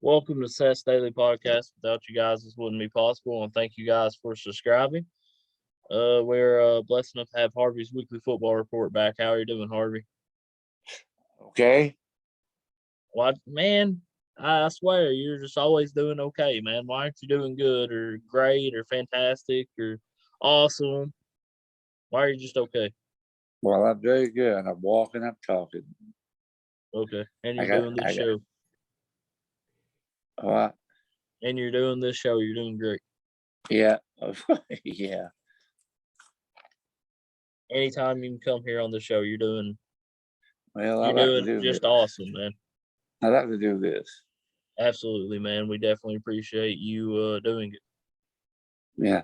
Welcome to Seth's Daily Podcast. Without you guys, this wouldn't be possible, and thank you guys for subscribing. We're blessed enough to have Harvey's weekly football report back. How are you doing, Harvey? Okay. What, man? I swear you're just always doing okay, man. Why aren't you doing good or great or fantastic or awesome? Why are you just okay? Well, I'm doing good. I'm walking, I'm talking. Okay, and I you're got, doing this I got, show, what? and you're doing this show. You're doing great. Yeah. Yeah. Anytime you can come here on the show, Well, I you're like to doing do this. just awesome, man. I like to do this. Absolutely, man. We definitely appreciate you doing it. Yeah.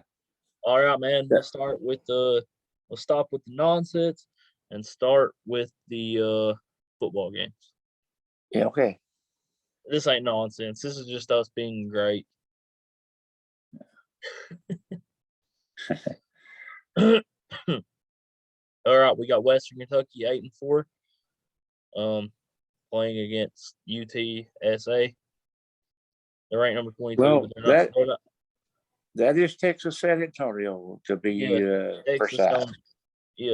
All right, man. Let's stop with the nonsense and start with the football games. Yeah. Okay. This ain't nonsense. This is just us being great. All right, we got Western Kentucky 8-4, playing against UTSA. They're ranked number 22, Well, but they're not. that is Texas San Antonio to be Texas precise.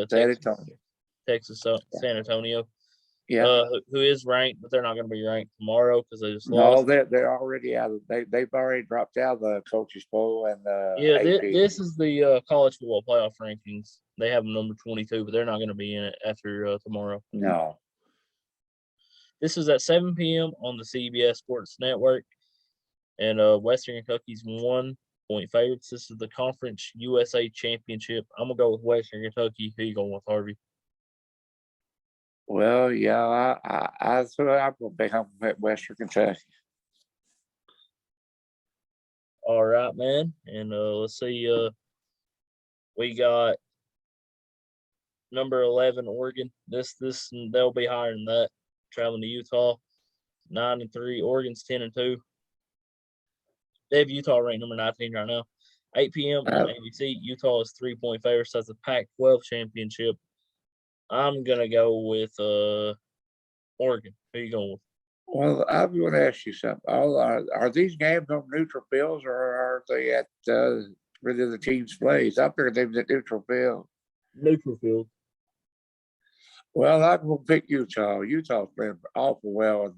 San Antonio. Texas San Antonio. Yeah. Who is ranked, but they're not going to be ranked tomorrow because they just No, lost. they're already out of. They've already dropped out of the coaches poll and This is the college football playoff rankings. They have them number 22, but they're not going to be in it after tomorrow. No. This is at 7 p.m. on the CBS Sports Network, and Western Kentucky's 1-point favorites. This is the Conference USA Championship. I'm gonna go with Western Kentucky. Who you going with, Harvey? Well, yeah, I thought I would pick up at Western Kentucky. All right, man. And let's see. We got number 11 Oregon. This they'll be higher than that. Traveling to Utah, 9-3. Oregon's 10-2. They have Utah ranked number 19 right now. 8 p.m. on ABC. Utah is 3-point favorites. That's a Pac-12 championship. I'm gonna go with Oregon. Who you going with? Well, I'm going to ask you something. Are these games on neutral fields or are they at where the teams plays? I figured they was at neutral field. Neutral field. Well, I'm going to pick Utah. Utah's playing awful well, and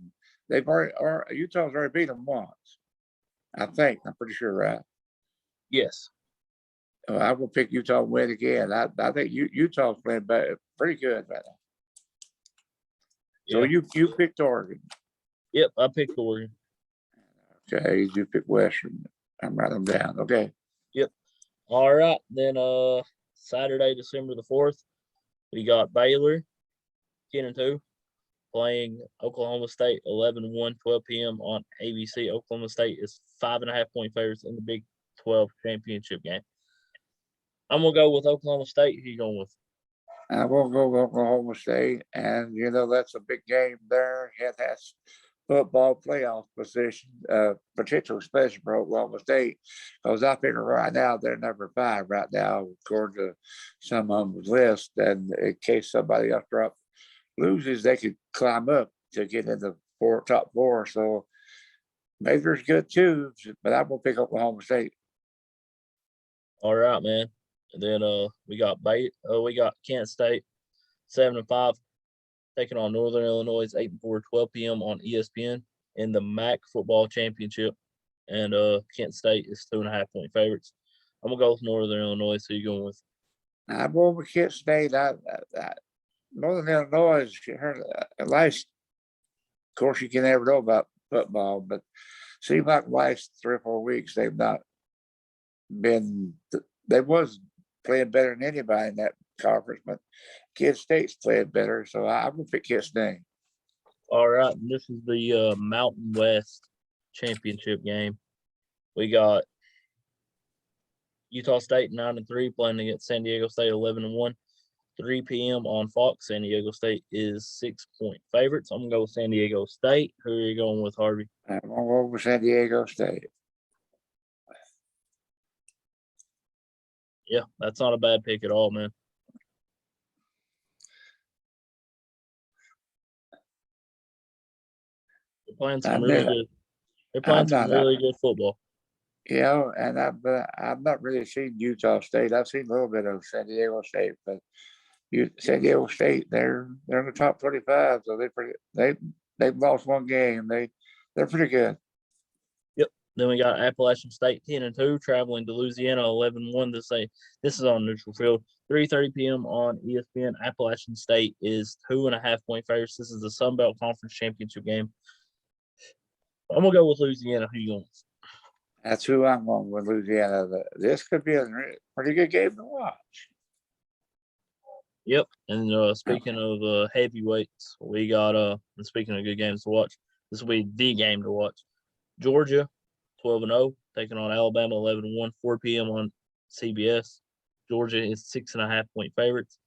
Utah's already beat them once. I think. I'm pretty sure, right? Yes. I'm going to pick Utah to win again. I think Utah's playing pretty good right now. So you picked Oregon. Yep, I picked Oregon. Okay, you picked Western. I'm writing them down. Okay. Yep. All right. Then Saturday, December the 4th, we got Baylor, 10-2, playing Oklahoma State, 11-1, 12 p.m. on ABC. Oklahoma State is 5.5-point favorites in the Big 12 championship game. I'm gonna go with Oklahoma State. Who you going with? I'm going to go with Oklahoma State, and that's a big game there. It has football playoff position, potential, especially for Oklahoma State, because I figure right now they're number 5 right now, according to some of them's list. And in case somebody else loses, they could climb up to get in the top 4. So Baker's good too, but I'm gonna pick Oklahoma State. All right, man. And then we got Kent State, 7-5. Taking on Northern Illinois, 8-4, 12 p.m. on ESPN in the MAC football championship. And Kent State is 2.5-point favorites. I'm gonna go with Northern Illinois. So you going with? I'm going with Kent State. Northern Illinois, at least, of course, you can never know about football, but seems like the last 3 or 4 weeks they've not been. They was playing better than anybody in that conference, but Kent State's playing better, so I'm gonna pick Kent State. All right, and this is the Mountain West championship game. We got Utah State 9-3 playing against San Diego State 11-1. 3 p.m. on Fox. San Diego State is 6-point favorites. I'm gonna go with San Diego State. Who are you going with, Harvey? I'm gonna go with San Diego State. Yeah, that's not a bad pick at all, man. They're playing some really good. They're playing I'm some not, really good football. and I've not really seen Utah State. I've seen a little bit of San Diego State, but San Diego State, they're in the top 25, so they've lost one game. They're pretty good. Yep. Then we got Appalachian State 10-2 traveling to Louisiana 11-1 to say this is on neutral field. 3:30 p.m. on ESPN. Appalachian State is 2.5-point favorites. This is the Sun Belt Conference Championship game. I'm gonna go with Louisiana. Who you going with? That's who I'm going with, Louisiana. This could be a pretty good game to watch. Yep. And speaking of heavyweights, we got and speaking of good games to watch, this will be the game to watch. Georgia 12-0 taking on Alabama 11-1, 4 p.m. on CBS. Georgia is 6.5-point favorites.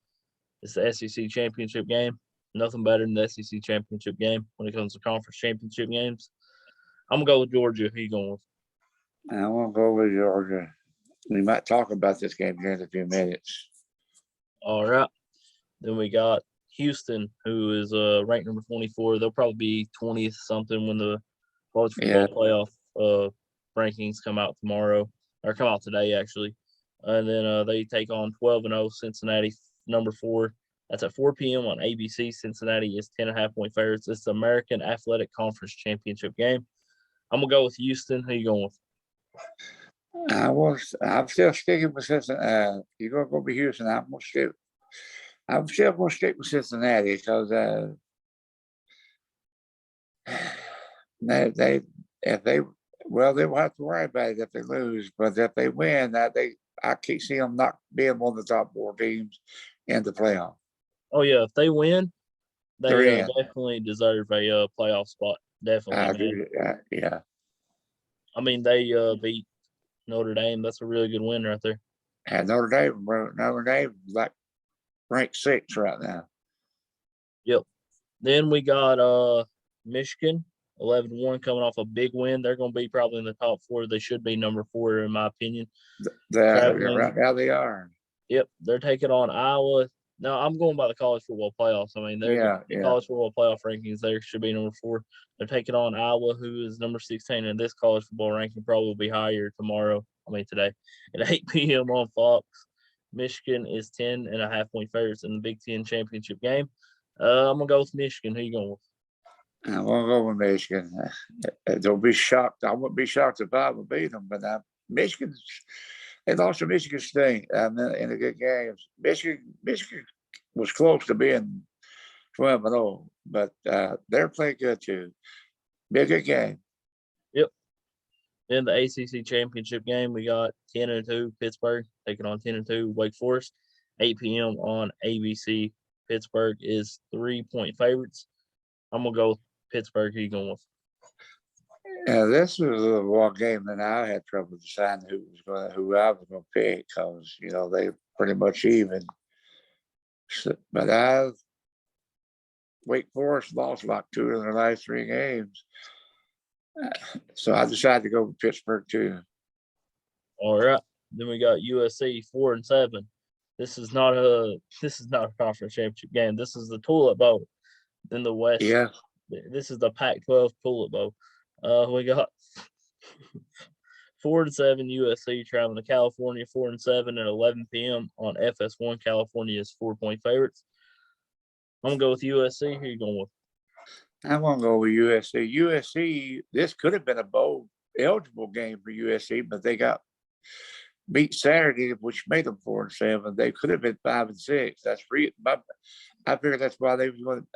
It's the SEC championship game. Nothing better than the SEC championship game when it comes to conference championship games. I'm gonna go with Georgia. Who you going with? I want to go with Georgia. We might talk about this game here in a few minutes. All right. Then we got Houston, who is ranked number 24. They'll probably be 20th something when the college football playoff rankings come out tomorrow, or come out today actually. And then they take on 12-0 Cincinnati, number 4. That's at 4 p.m. on ABC. Cincinnati is 10.5-point favorites. It's the American Athletic Conference Championship game. I'm gonna go with Houston. Who you going with? I'm still sticking with Cincinnati. You're gonna go with Houston. I'm still gonna stick with Cincinnati because they if they they will have to worry about it if they lose, but if they win, I can't see them not being one of the top 4 teams in the playoff. Oh yeah, if they win, They're they in. definitely deserve a playoff spot. Definitely, I man. do. Yeah. I mean, they beat Notre Dame. That's a really good win right there. And Notre Dame is like ranked 6 right now. Yep. Then we got Michigan 11-1 coming off a big win. They're going to be probably in the top 4. They should be number 4 in my opinion. Right now they are. Yep, they're taking on Iowa. Now I'm going by the college football playoffs. I mean, the college football playoff rankings. They should be number 4. They're taking on Iowa, who is number 16, and this college football ranking probably will be higher tomorrow. I mean today at 8 p.m. on Fox. Michigan is 10.5-point favorites in the Big Ten championship game. I'm gonna go with Michigan. Who you going with? I'm gonna go with Michigan. Don't be shocked. I wouldn't be shocked if I would beat them, but Michigan. They lost to Michigan State in a good game. Michigan was close to being 12-0, but they're playing good too. Be a good game. Yep. In the ACC championship game, we got 10-2 Pittsburgh taking on 10-2 Wake Forest. 8 p.m. on ABC. Pittsburgh is 3-point favorites. I'm gonna go with Pittsburgh. Who you going with? Yeah, this was a one game that I had trouble deciding who I was going to pick because they pretty much even. But Wake Forest lost like 2 of their last 3 games, so I decided to go with Pittsburgh too. All right. Then we got USC 4-7. This is not a conference championship game. This is the Toilet Bowl in the West. Yeah. This is the Pac-12 Toilet Bowl. We got 4-7 USC traveling to California, 4-7 at 11 p.m. on FS1. California is 4-point favorites. I'm gonna go with USC. Who you going with? I'm gonna go with USC. USC. This could have been a bowl eligible game for USC, but they got beat Saturday, which made them 4-7. They could have been 5-6. That's free. I figured that's why they was going.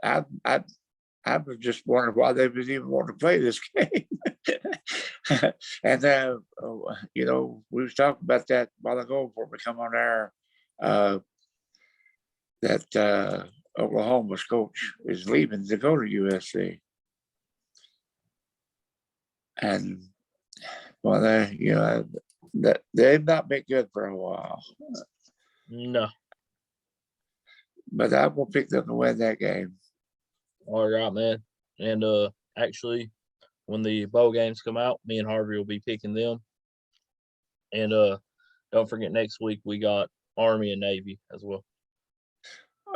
I was just wondering why they was even wanting to play this game. And we was talking about that a while ago before we come on air. That Oklahoma's coach is leaving to go to USC, and they've not been good for a while. No. But I will pick them to win that game. All right, man. And actually, when the bowl games come out, me and Harvey will be picking them. And don't forget, next week we got Army and Navy as well.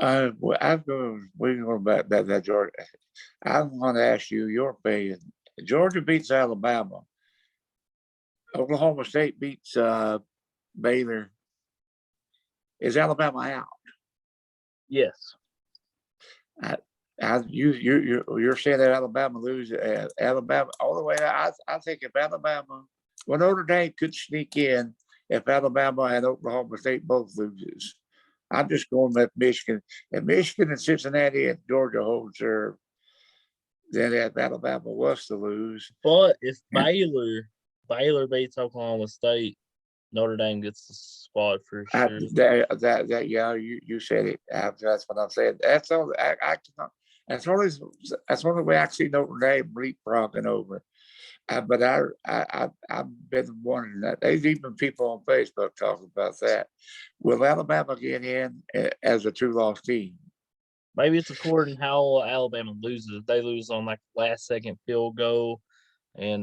We're going back that Georgia. I'm going to ask you your opinion. Georgia beats Alabama. Oklahoma State beats Baylor. Is Alabama out? Yes. You're saying that Alabama loses. Alabama all the way. I think if Alabama, well, Notre Dame could sneak in if Alabama and Oklahoma State both loses. I'm just going with Michigan. If Michigan and Cincinnati and Georgia hold serve, then if Alabama was to lose. But if Baylor beats Oklahoma State, Notre Dame gets the spot for sure. Yeah, you said it. That's what I'm saying. That's all. That's only way I see Notre Dame leapfrogging over. But I've been wondering that. There's even people on Facebook talking about that. Will Alabama get in as a 2-loss team? Maybe it's according how Alabama loses. If they lose on like last second field goal and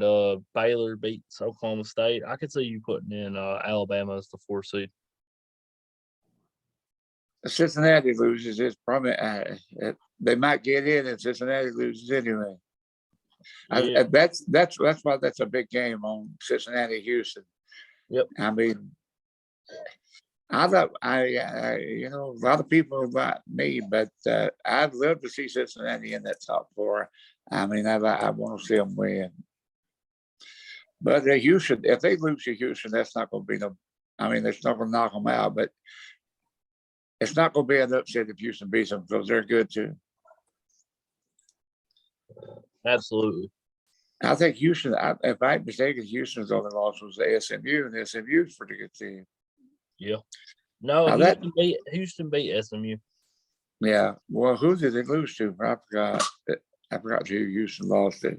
Baylor beats Oklahoma State, I could see you putting in Alabama as the 4 seed. Cincinnati loses. It's probably they might get in, and Cincinnati loses anyway. Yeah. That's why that's a big game on Cincinnati, Houston. Yep. I mean, a lot of people like me, but I'd love to see Cincinnati in that top 4. I mean, I want to see them win. But Houston, if they lose to Houston, that's not going to be no. I mean, it's not going to knock them out, but it's not going to be an upset if Houston beats them because they're good too. Absolutely. I think Houston, if I'm mistaken, Houston's only loss was the SMU, and SMU's a pretty good team. Yeah. No, Houston beat SMU. Yeah. Well, who did they lose to? I forgot who Houston lost to.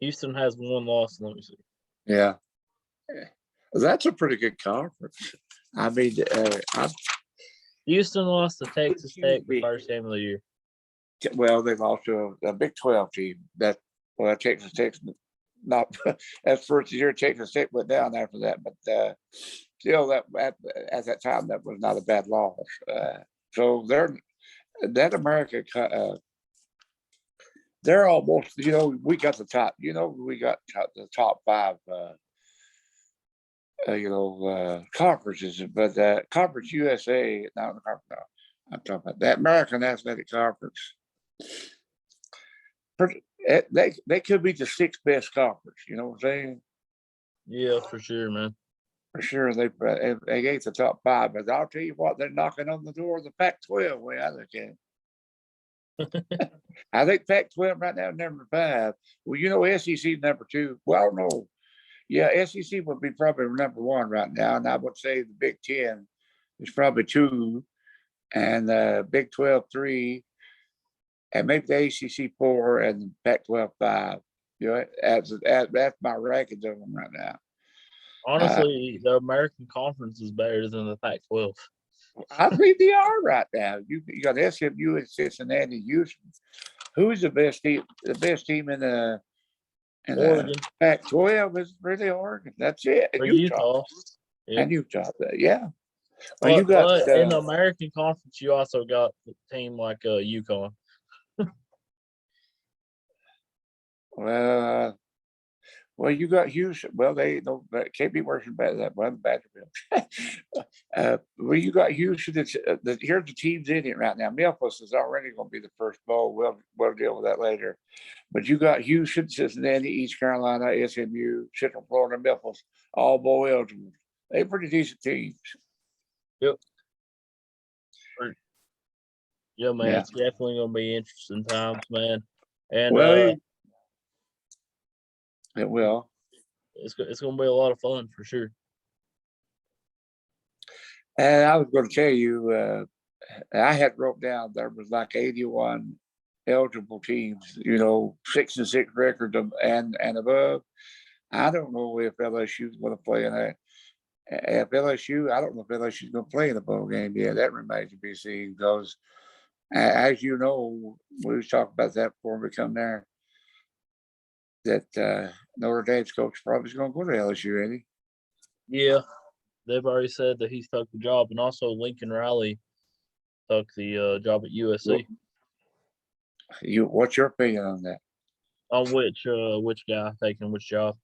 Houston has 1 loss. Let me see. Yeah. That's a pretty good conference. I mean, Houston lost to Texas Tech the first game of the year. Well, they lost to a Big 12 team. Texas Tech, not that's first year Texas Tech went down after that, but still, that at that time that was not a bad loss. So that America, they're almost. We got the top. We got the top 5. Conferences, but Conference USA, no, I'm talking about that American Athletic Conference. They could be the 6th best conference. You know what I'm saying? Yeah, for sure, man. For sure, they ain't the top 5, but I'll tell you what, they're knocking on the door of the Pac-12. Way I look at it. I think Pac-12 right now number 5. Well, SEC number 2. Well, I don't know. Yeah, SEC would be probably number 1 right now, and I would say the Big 10 is probably 2, and Big 12 3, and maybe the ACC 4, and Pac-12 5. That's my rankings of them right now. Honestly, the American Conference is better than the Pac-12. I think they are right now. You got SMU and Cincinnati, Houston. Who's the best team? The best team in the Oregon. Pac-12 is really Oregon. That's it. And Utah. Yep. And Utah. Yeah. Well, but in the American Conference, you also got a team like UConn. Well, you got Houston. Well, they can't be worse than that one. Well, you got Houston. Here's the teams in it right now. Memphis is already going to be the first bowl. We'll deal with that later. But you got Houston, Cincinnati, East Carolina, SMU, Central Florida, Memphis, all bowl eligible. They're pretty decent teams. Yep. Yeah, man. Yeah. It's definitely going to be interesting times, man. And it will. It's going to be a lot of fun for sure. And I was going to tell you, I had wrote down there was like 81 eligible teams, 6-6 record and above. I don't know if LSU is going to play in that. If LSU, I don't know if LSU is going to play in the bowl game yet. That remains to be seen because, as you know, we was talking about that before we come there, that Notre Dame's coach probably is going to go to LSU, ain't he? Yeah, they've already said that he's took the job, and also Lincoln Riley took the job at USC. What's your opinion on that? On which guy taking which job?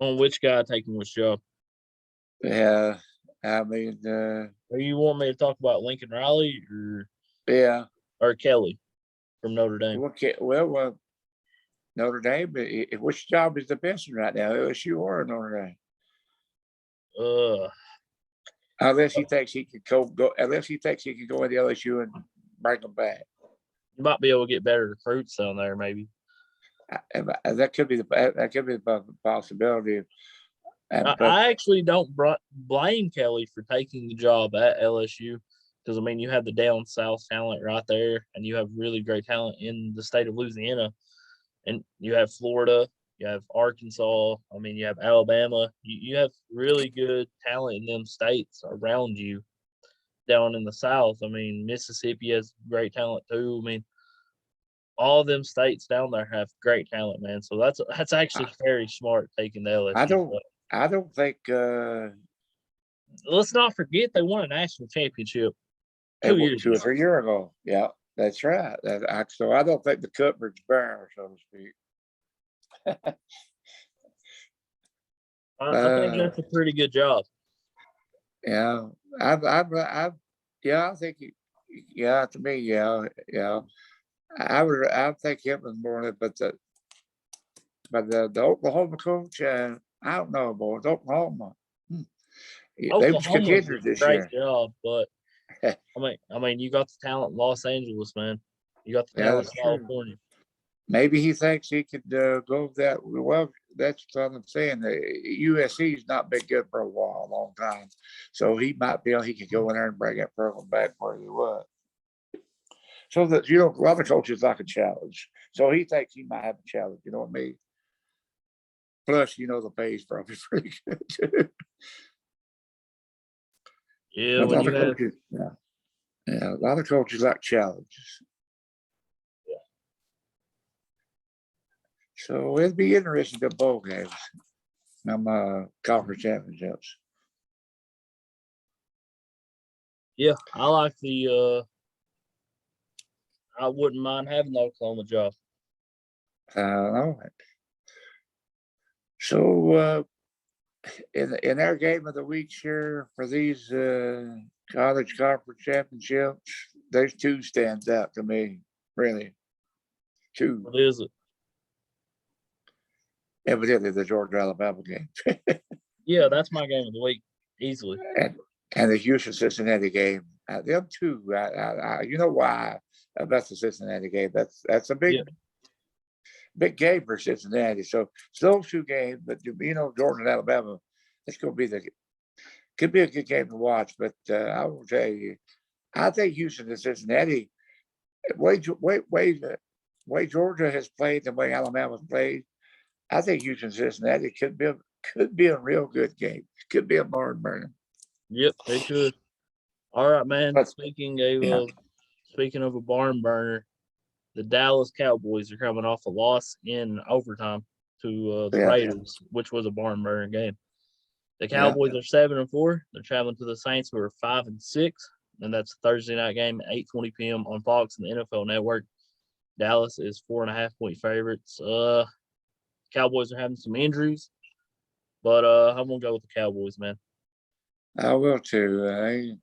On which guy taking which job? Yeah, I mean, Or you want me to talk about Lincoln Riley yeah. or Kelly from Notre Dame? Well, Notre Dame. Which job is the best one right now? LSU or Notre Dame? Uh, Unless he thinks he could go. Unless he thinks he could go into LSU and bring them back. you might be able to get better recruits down there, maybe. That could be the possibility. But I actually don't blame Kelly for taking the job at LSU because, I mean, you have the down south talent right there, and you have really great talent in the state of Louisiana, and you have Florida, you have Arkansas, I mean, you have Alabama. You have really good talent in them states around you down in the south. I mean, Mississippi has great talent too. I mean, all of them states down there have great talent, man. So that's actually very smart taking the LSU. I don't think Let's not forget they won a national championship it 2 was years 2 or ago. 3 years ago. Yeah, that's right. So I don't think the cupboard's bare, so to speak. I think that's a pretty good job. Yeah, I think, yeah, to me, yeah. I think him was more, but the Oklahoma coach, I don't know, boys. Oklahoma, they was Oklahoma's contenders a this great year. job, but I mean, you got the talent in Los Angeles, man. You got the Yeah, talent that's in true. California. Maybe he thinks he could go that well. That's what I'm saying. The USC's not been good for a long time, so he might be able. He could go in there and bring that program back where he was. So that a lot of coaches like a challenge. So he thinks he might have a challenge. You know what I mean? Plus, the pay is probably pretty good too. Yeah, A when lot you of have coaches, a lot of coaches like challenges. So it'd be interesting to bowl games. Conference championships. yeah, I like the I wouldn't mind having the Oklahoma job. All right. So in our game of the week here for these college conference championships, there's two stands out to me, really. Two. What is it? Evidently the Georgia Alabama game. Yeah, that's my game of the week, easily. and the Houston Cincinnati game. Them two, you know why about the Cincinnati game? That's a big big game for Cincinnati. So it's those two games, but Georgia and Alabama, it's going to be could be a good game to watch. But I will tell you, I think Houston and Cincinnati, way Georgia has played, the way Alabama's played, I think Houston and Cincinnati could be a real good game. Could be a barn burner. Yep, they could. All right, man. But, Speaking of a barn burner, the Dallas Cowboys are coming off a loss in overtime to the Raiders, which was a barn burner game. The Cowboys are 7-4. They're traveling to the Saints, who are 5-6, and that's a Thursday night game at 8:20 p.m. on Fox and the NFL Network. Dallas is 4.5-point favorites. Cowboys are having some injuries, but I'm gonna go with the Cowboys, man. I will too.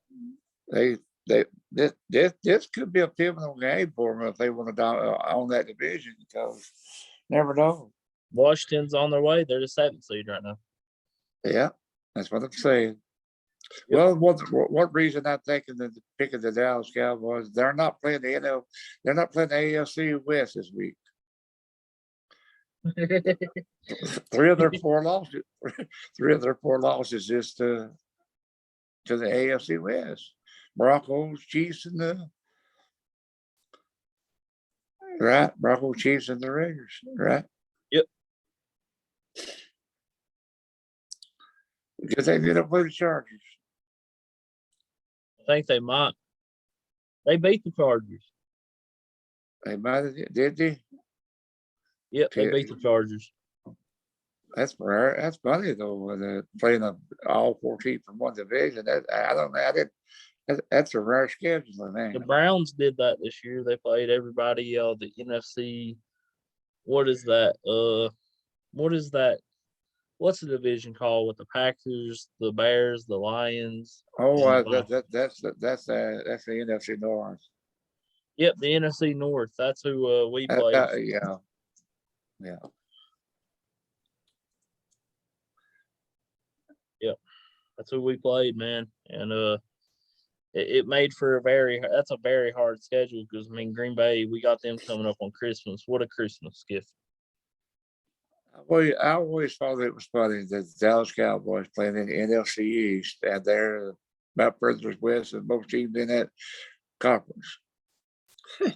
This could be a pivotal game for them if they want to own that division, because never know. Washington's on their way. They're the 7th seed right now. Yeah, that's what I'm saying. Yep. Well, what reason I'm thinking that picking the Dallas Cowboys? They're not playing the NL. They're not playing the AFC West this week. 3 of their 4 losses. 3 of their 4 losses is to the AFC West. Broncos, Chiefs, and the Broncos, Chiefs, and the Raiders. Right. Yep. Because they didn't play the Chargers. I think they might. They beat the Chargers. They might have, did they? Yep, they beat the Chargers. That's rare. That's funny though. Playing all 4 teams from one division. I don't know. That's a rare schedule, The man. Browns did that this year. They played everybody. The NFC. What is that? What is that? What's the division called with the Packers, the Bears, the Lions, Oh, and the that's the NFC North. Yep, the NFC North. That's who we played. Yeah, yeah. Yep, that's who we played, man. And it made for that's a very hard schedule because I mean Green Bay, we got them coming up on Christmas. What a Christmas gift! Well, I always thought it was funny that the Dallas Cowboys playing in the NFC East, and they're about further west than most teams in that conference. Well,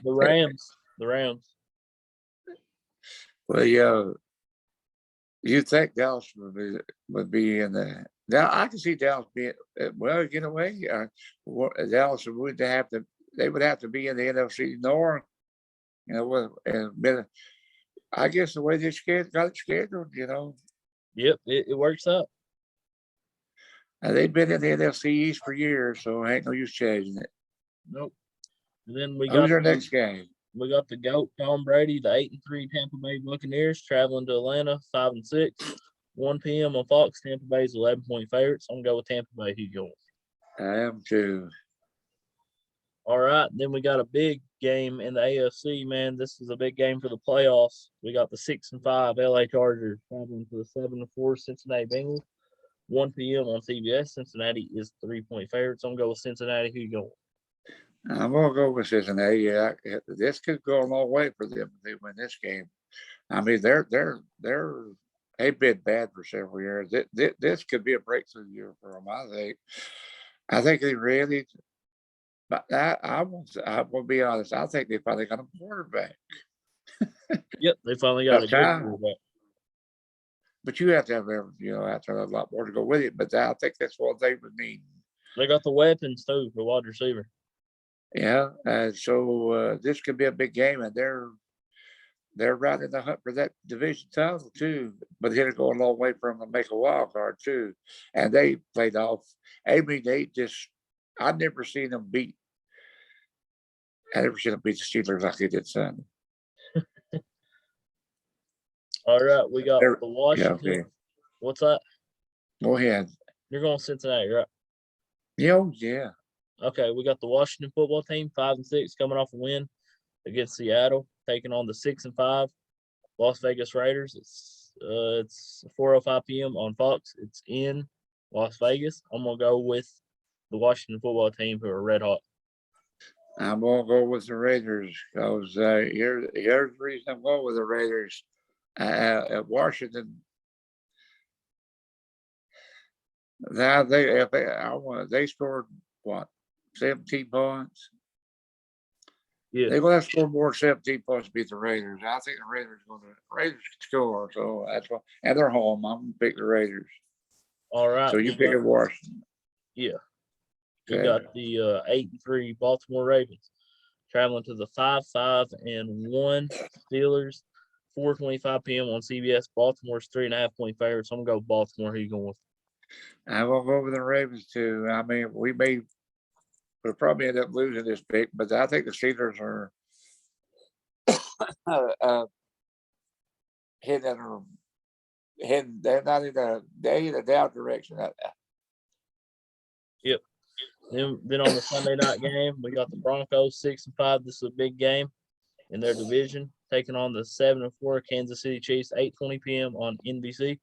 the Rams. Well, yeah, you think Dallas would be in the now? I can see Dallas being well. In a way, Dallas would have to. They would have to be in the NFC North. You know, and I guess the way they got it scheduled, Yep, it works out. and they've been in the NFC East for years, so ain't no use changing it. Nope. And then we Who's got their next game? we got the GOAT Tom Brady, the 8-3 Tampa Bay Buccaneers traveling to Atlanta, 5-6. 1 p.m. on Fox. Tampa Bay's 11-point favorites. I'm gonna go with Tampa Bay. Who you going? I am too. All right. Then we got a big game in the AFC, man. This is a big game for the playoffs. We got the 6-5 LA Chargers traveling to the 7-4 Cincinnati Bengals. 1 p.m. on CBS. Cincinnati is 3-point favorites. I'm going to go with Cincinnati. Who you going? I'm gonna go with Cincinnati. Yeah, this could go a long way for them if they win this game. I mean, they've been bad for several years. This could be a breakthrough year for them. I think they really. But I will be honest. I think they finally got a quarterback. Yep, they finally got a But good quarterback. but you have to have a lot more to go with it. But I think that's what they would need. They got the weapons too for wide receiver. Yeah, so this could be a big game, and they're right in the hunt for that division title too. But it'll go a long way for them to make a wild card too. And they played off. I mean, I've never seen them beat. I never seen them beat the Steelers like they did Sunday. All right, we got the Yeah, Washington. okay. What's that? Go ahead. You're going Cincinnati, right? Yeah. Okay, we got the Washington football team, 5-6, coming off a win against Seattle, taking on the 6-5 Las Vegas Raiders. It's 4:05 p.m. on Fox. It's in Las Vegas. I'm gonna go with the Washington football team, who are red hot. I'm gonna go with the Raiders because here's the reason I'm going with the Raiders. At Washington, now they scored what 17 points. Yeah. They're gonna have to score more than 17 points to beat the Raiders. I think the Raiders can score, so that's why. And they're home. I'm gonna pick the Raiders. All right. So you pick Washington. Yeah. Okay. We got the 8-3 Baltimore Ravens traveling to the 5-1 Steelers. 4:25 p.m. on CBS. Baltimore's 3.5-point favorites. I'm gonna go Baltimore. Who you going with? I'm gonna go with the Ravens too. I mean, we'll probably end up losing this pick, but I think the Steelers are heading. They're not in the down direction. Yep. Then on the Sunday night game, we got the Broncos 6-5. This is a big game in their division, taking on the 7-4 Kansas City Chiefs. 8:20 p.m. on NBC.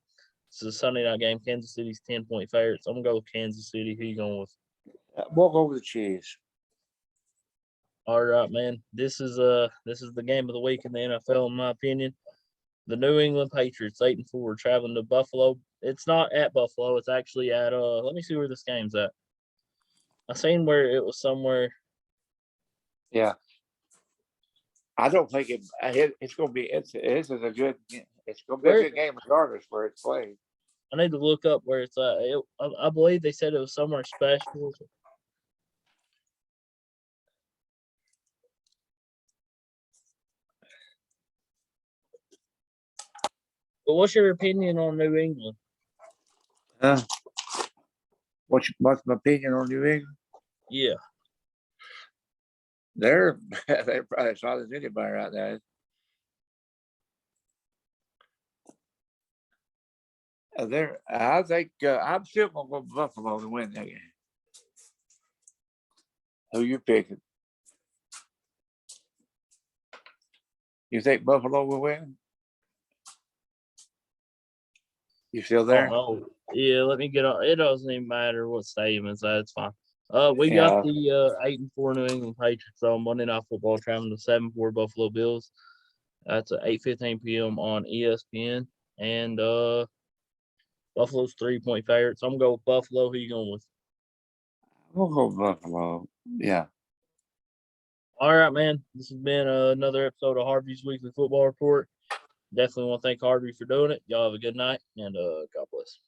This is a Sunday night game. Kansas City's 10-point favorites. I'm gonna go with Kansas City. Who you going with? We'll go with the Chiefs. All right, man. This is the game of the week in the NFL, in my opinion. The New England Patriots, 8-4, traveling to Buffalo. It's not at Buffalo. It's actually at let me see where this game's at. I seen where it was somewhere. Yeah. I don't think it's going to be. It's going to be a good game regardless where it's played. I need to look up where it's at. I believe they said it was somewhere special. But what's your opinion on New England? what's my opinion on New England? Yeah. They're probably as hot as anybody right now. I think I'm still gonna go Buffalo to win that game. Who you picking? You think Buffalo will win? You still I there? don't know. Yeah, let me get on. It doesn't even matter what stadium it's at. It's fine. We got Yeah. the 8-4 New England Patriots on Monday Night Football traveling to 7-4 Buffalo Bills. That's at 8:15 p.m. on ESPN. And Buffalo's 3-point favorites. I'm gonna go with Buffalo. Who you going with? We'll go Buffalo. Yeah. All right, man. This has been another episode of Harvey's Weekly Football Report. Definitely want to thank Harvey for doing it. Y'all have a good night, and God bless.